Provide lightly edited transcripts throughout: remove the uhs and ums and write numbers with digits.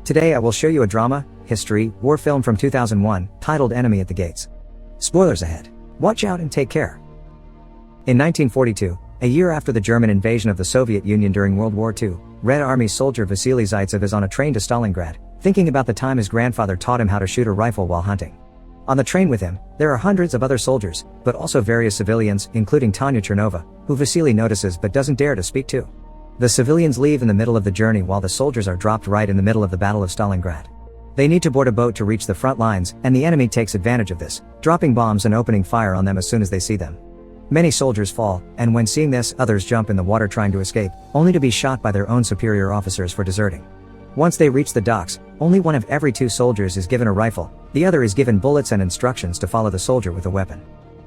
Today I will show you a drama, history, war film from 2001, titled Enemy at the Gates. Spoilers ahead. Watch out and take care. In 1942, a year after the German invasion of the Soviet Union during World War II, Red Army soldier Vasily Zaitsev is on a train to Stalingrad, thinking about the time his grandfather taught him how to shoot a rifle while hunting. On the train with him, there are hundreds of other soldiers, but also various civilians, including Tanya Chernova, who Vasily notices but doesn't dare to speak to. The civilians leave in the middle of the journey while the soldiers are dropped right in the middle of the Battle of Stalingrad. They need to board a boat to reach the front lines, and the enemy takes advantage of this, dropping bombs and opening fire on them as soon as they see them. Many soldiers fall, and when seeing this, others jump in the water trying to escape, only to be shot by their own superior officers for deserting. Once they reach the docks, only one of every 2 soldiers is given a rifle, the other is given bullets and instructions to follow the soldier with a weapon.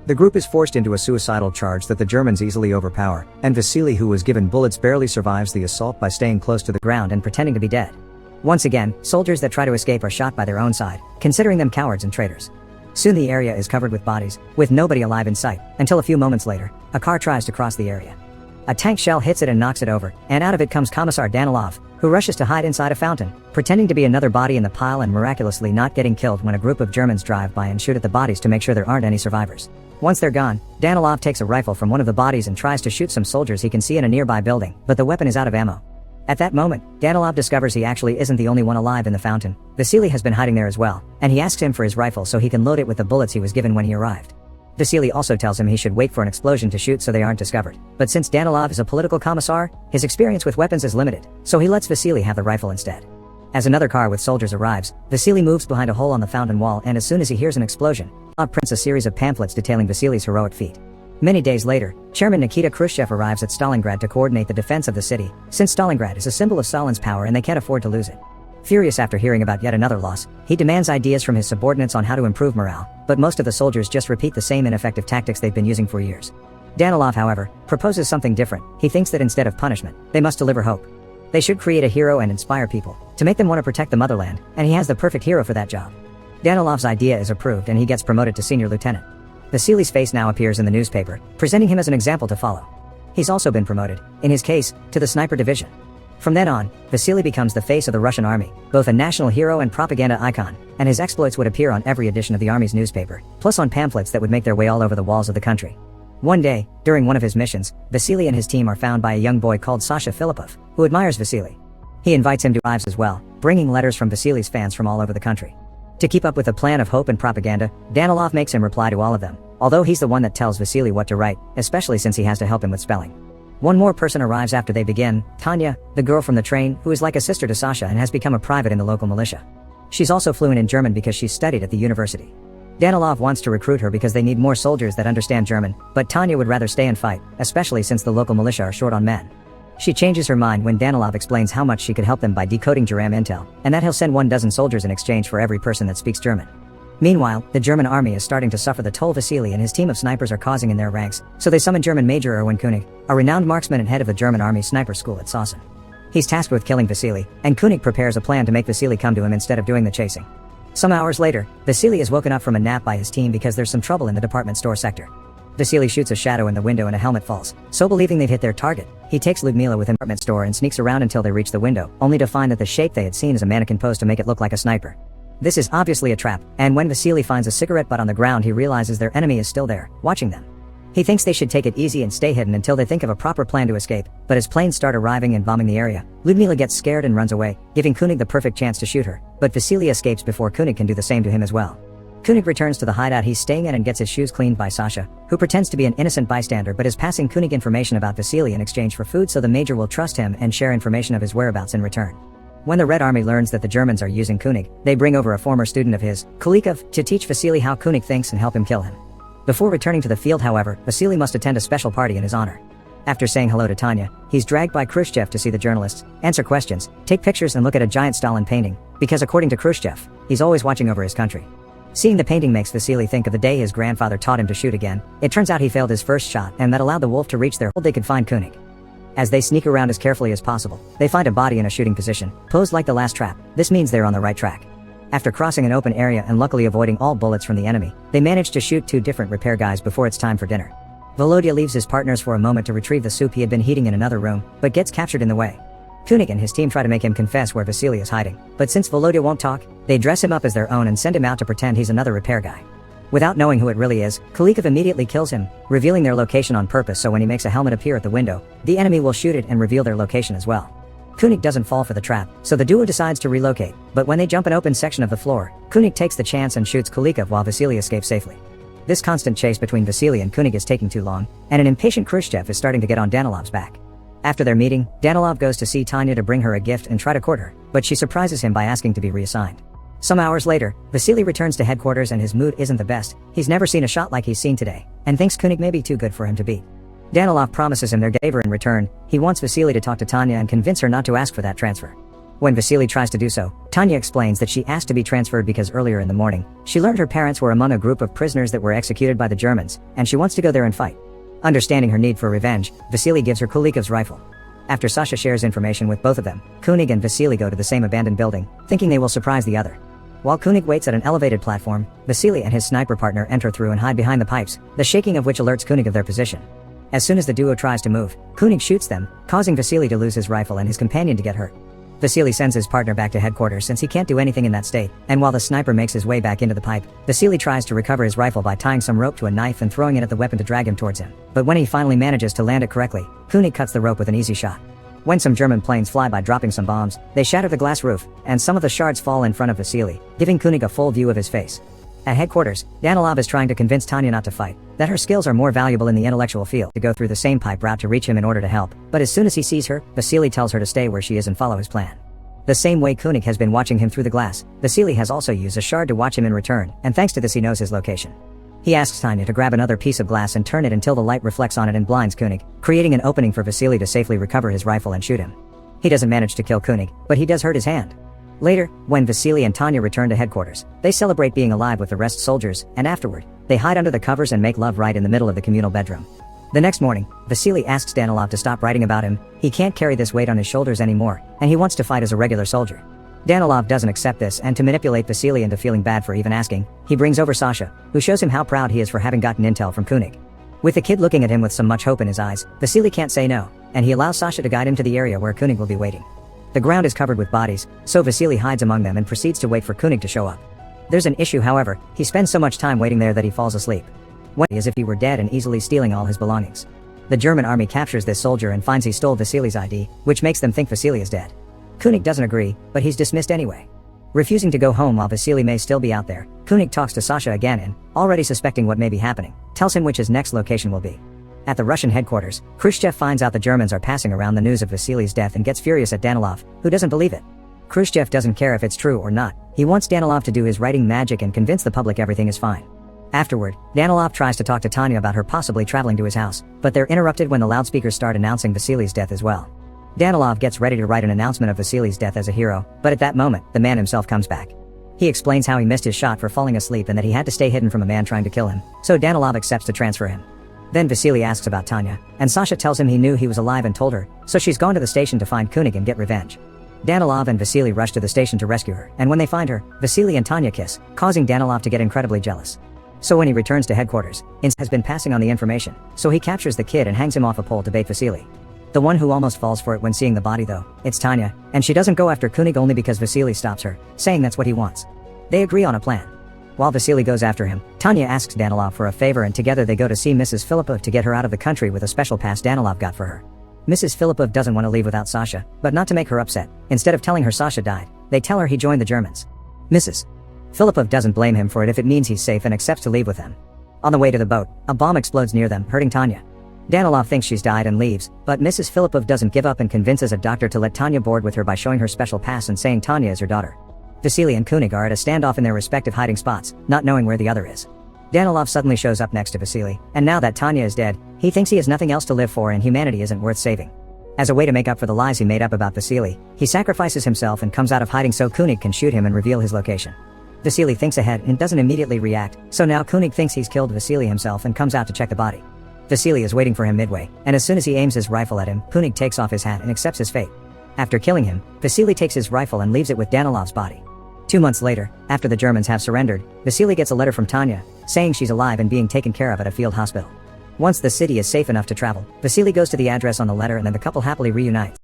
The group is forced into a suicidal charge that the Germans easily overpower, and Vasily, who was given bullets, barely survives the assault by staying close to the ground and pretending to be dead. Once again, soldiers that try to escape are shot by their own side, considering them cowards and traitors. Soon the area is covered with bodies, with nobody alive in sight, until a few moments later, a car tries to cross the area. A tank shell hits it and knocks it over, and out of it comes Commissar Danilov, who rushes to hide inside a fountain, pretending to be another body in the pile and miraculously not getting killed when a group of Germans drive by and shoot at the bodies to make sure there aren't any survivors. Once they're gone, Danilov takes a rifle from one of the bodies and tries to shoot some soldiers he can see in a nearby building, but the weapon is out of ammo. At that moment, Danilov discovers he actually isn't the only one alive in the fountain. Vasily has been hiding there as well, and he asks him for his rifle so he can load it with the bullets he was given when he arrived. Vasily also tells him he should wait for an explosion to shoot so they aren't discovered, but since Danilov is a political commissar, his experience with weapons is limited, so he lets Vasily have the rifle instead. As another car with soldiers arrives, Vasily moves behind a hole on the fountain wall, and as soon as he hears an explosion, Danilov prints a series of pamphlets detailing Vasily's heroic feat. Many days later, Chairman Nikita Khrushchev arrives at Stalingrad to coordinate the defense of the city, since Stalingrad is a symbol of Stalin's power and they can't afford to lose it. Furious after hearing about yet another loss, he demands ideas from his subordinates on how to improve morale, but most of the soldiers just repeat the same ineffective tactics they've been using for years. Danilov, however, proposes something different. He thinks that instead of punishment, they must deliver hope. They should create a hero and inspire people, to make them want to protect the motherland, and he has the perfect hero for that job. Danilov's idea is approved and he gets promoted to senior lieutenant. Vasily's face now appears in the newspaper, presenting him as an example to follow. He's also been promoted, in his case, to the sniper division. From then on, Vasily becomes the face of the Russian army, both a national hero and propaganda icon, and his exploits would appear on every edition of the army's newspaper, plus on pamphlets that would make their way all over the walls of the country. One day, during one of his missions, Vasily and his team are found by a young boy called Sasha Filippov, who admires Vasily. He invites him to arrive as well, bringing letters from Vasily's fans from all over the country. To keep up with the plan of hope and propaganda, Danilov makes him reply to all of them, although he's the one that tells Vasily what to write, especially since he has to help him with spelling. One more person arrives after they begin, Tanya, the girl from the train, who is like a sister to Sasha and has become a private in the local militia. She's also fluent in German because she's studied at the university. Danilov wants to recruit her because they need more soldiers that understand German, but Tanya would rather stay and fight, especially since the local militia are short on men. She changes her mind when Danilov explains how much she could help them by decoding Geram intel, and that he'll send 12 soldiers in exchange for every person that speaks German. Meanwhile, the German army is starting to suffer the toll Vasily and his team of snipers are causing in their ranks, so they summon German Major Erwin König, a renowned marksman and head of the German army sniper school at Sasson. He's tasked with killing Vasily, and König prepares a plan to make Vasily come to him instead of doing the chasing. Some hours later, Vasily is woken up from a nap by his team because there's some trouble in the department store sector. Vasily shoots a shadow in the window and a helmet falls, so believing they've hit their target, he takes Ludmila with him to the department store and sneaks around until they reach the window, only to find that the shape they had seen is a mannequin posed to make it look like a sniper. This is obviously a trap, and when Vasily finds a cigarette butt on the ground, he realizes their enemy is still there, watching them. He thinks they should take it easy and stay hidden until they think of a proper plan to escape, but as planes start arriving and bombing the area, Ludmila gets scared and runs away, giving König the perfect chance to shoot her, but Vasily escapes before König can do the same to him as well. König returns to the hideout he's staying in and gets his shoes cleaned by Sasha, who pretends to be an innocent bystander but is passing König information about Vasily in exchange for food so the major will trust him and share information of his whereabouts in return. When the Red Army learns that the Germans are using König, they bring over a former student of his, Kulikov, to teach Vasily how König thinks and help him kill him. Before returning to the field, however, Vasily must attend a special party in his honor. After saying hello to Tanya, he's dragged by Khrushchev to see the journalists, answer questions, take pictures and look at a giant Stalin painting, because according to Khrushchev, he's always watching over his country. Seeing the painting makes Vasily think of the day his grandfather taught him to shoot again. It turns out he failed his first shot and that allowed the wolf to reach their hole. They could find König. As they sneak around as carefully as possible, they find a body in a shooting position, posed like the last trap. This means they're on the right track. After crossing an open area and luckily avoiding all bullets from the enemy, they manage to shoot 2 different repair guys before it's time for dinner. Volodya leaves his partners for a moment to retrieve the soup he had been heating in another room, but gets captured in the way. Kunik and his team try to make him confess where Vasily is hiding, but since Volodya won't talk, they dress him up as their own and send him out to pretend he's another repair guy. Without knowing who it really is, Kulikov immediately kills him, revealing their location on purpose so when he makes a helmet appear at the window, the enemy will shoot it and reveal their location as well. Kunik doesn't fall for the trap, so the duo decides to relocate, but when they jump an open section of the floor, Kunik takes the chance and shoots Kulikov while Vasily escapes safely. This constant chase between Vasily and Kunik is taking too long, and an impatient Khrushchev is starting to get on Danilov's back. After their meeting, Danilov goes to see Tanya to bring her a gift and try to court her, but she surprises him by asking to be reassigned. Some hours later, Vasily returns to headquarters and his mood isn't the best. He's never seen a shot like he's seen today, and thinks Kunik may be too good for him to beat. Danilov promises him their favor in return. He wants Vasily to talk to Tanya and convince her not to ask for that transfer. When Vasily tries to do so, Tanya explains that she asked to be transferred because earlier in the morning, she learned her parents were among a group of prisoners that were executed by the Germans, and she wants to go there and fight. Understanding her need for revenge, Vasily gives her Kulikov's rifle. After Sasha shares information with both of them, Kunik and Vasily go to the same abandoned building, thinking they will surprise the other. While Kunik waits at an elevated platform, Vasily and his sniper partner enter through and hide behind the pipes, the shaking of which alerts Kunik of their position. As soon as the duo tries to move, Kunik shoots them, causing Vasily to lose his rifle and his companion to get hurt. Vasily sends his partner back to headquarters since he can't do anything in that state, and while the sniper makes his way back into the pipe, Vasily tries to recover his rifle by tying some rope to a knife and throwing it at the weapon to drag him towards him. But when he finally manages to land it correctly, Kunik cuts the rope with an easy shot. When some German planes fly by dropping some bombs, they shatter the glass roof, and some of the shards fall in front of Vasily, giving Kunik a full view of his face. At headquarters, Danilov is trying to convince Tanya not to fight, that her skills are more valuable in the intellectual field to go through the same pipe route to reach him in order to help, but as soon as he sees her, Vasily tells her to stay where she is and follow his plan. The same way Kunik has been watching him through the glass, Vasily has also used a shard to watch him in return, and thanks to this he knows his location. He asks Tanya to grab another piece of glass and turn it until the light reflects on it and blinds Kunik, creating an opening for Vasily to safely recover his rifle and shoot him. He doesn't manage to kill Kunik, but he does hurt his hand. Later, when Vasily and Tanya return to headquarters, they celebrate being alive with the rest soldiers, and afterward, they hide under the covers and make love right in the middle of the communal bedroom. The next morning, Vasily asks Danilov to stop writing about him. He can't carry this weight on his shoulders anymore, and he wants to fight as a regular soldier. Danilov doesn't accept this, and to manipulate Vasily into feeling bad for even asking, he brings over Sasha, who shows him how proud he is for having gotten intel from Kunik. With the kid looking at him with so much hope in his eyes, Vasily can't say no, and he allows Sasha to guide him to the area where Kunik will be waiting. The ground is covered with bodies, so Vasily hides among them and proceeds to wait for Kunik to show up. There's an issue, however. He spends so much time waiting there that he falls asleep, as if he were dead and easily stealing all his belongings. The German army captures this soldier and finds he stole Vasily's ID, which makes them think Vasily is dead. Kunik doesn't agree, but he's dismissed anyway. Refusing to go home while Vasily may still be out there, Kunik talks to Sasha again and, already suspecting what may be happening, tells him which his next location will be. At the Russian headquarters, Khrushchev finds out the Germans are passing around the news of Vasily's death and gets furious at Danilov, who doesn't believe it. Khrushchev doesn't care if it's true or not. He wants Danilov to do his writing magic and convince the public everything is fine. Afterward, Danilov tries to talk to Tanya about her possibly traveling to his house, but they're interrupted when the loudspeakers start announcing Vasily's death as well. Danilov gets ready to write an announcement of Vasily's death as a hero, but at that moment, the man himself comes back. He explains how he missed his shot for falling asleep and that he had to stay hidden from a man trying to kill him, so Danilov accepts to transfer him. Then Vasily asks about Tanya, and Sasha tells him he knew he was alive and told her, so she's gone to the station to find Kunik and get revenge. Danilov and Vasily rush to the station to rescue her, and when they find her, Vasily and Tanya kiss, causing Danilov to get incredibly jealous. So when he returns to headquarters, Ince has been passing on the information, so he captures the kid and hangs him off a pole to bait Vasily. The one who almost falls for it when seeing the body though, it's Tanya, and she doesn't go after Kunik only because Vasily stops her, saying that's what he wants. They agree on a plan. While Vasily goes after him, Tanya asks Danilov for a favor and together they go to see Mrs. Filipov to get her out of the country with a special pass Danilov got for her. Mrs. Filipov doesn't want to leave without Sasha, but not to make her upset. Instead of telling her Sasha died, they tell her he joined the Germans. Mrs. Filipov doesn't blame him for it if it means he's safe and accepts to leave with them. On the way to the boat, a bomb explodes near them, hurting Tanya. Danilov thinks she's died and leaves, but Mrs. Filipov doesn't give up and convinces a doctor to let Tanya board with her by showing her special pass and saying Tanya is her daughter. Vasily and Kunik are at a standoff in their respective hiding spots, not knowing where the other is. Danilov suddenly shows up next to Vasily, and now that Tanya is dead, he thinks he has nothing else to live for and humanity isn't worth saving. As a way to make up for the lies he made up about Vasily, he sacrifices himself and comes out of hiding so Kunik can shoot him and reveal his location. Vasily thinks ahead and doesn't immediately react, so now Kunik thinks he's killed Vasily himself and comes out to check the body. Vasily is waiting for him midway, and as soon as he aims his rifle at him, Kunik takes off his hat and accepts his fate. After killing him, Vasily takes his rifle and leaves it with Danilov's body. 2 months later, after the Germans have surrendered, Vasily gets a letter from Tanya, saying she's alive and being taken care of at a field hospital. Once the city is safe enough to travel, Vasily goes to the address on the letter and then the couple happily reunites.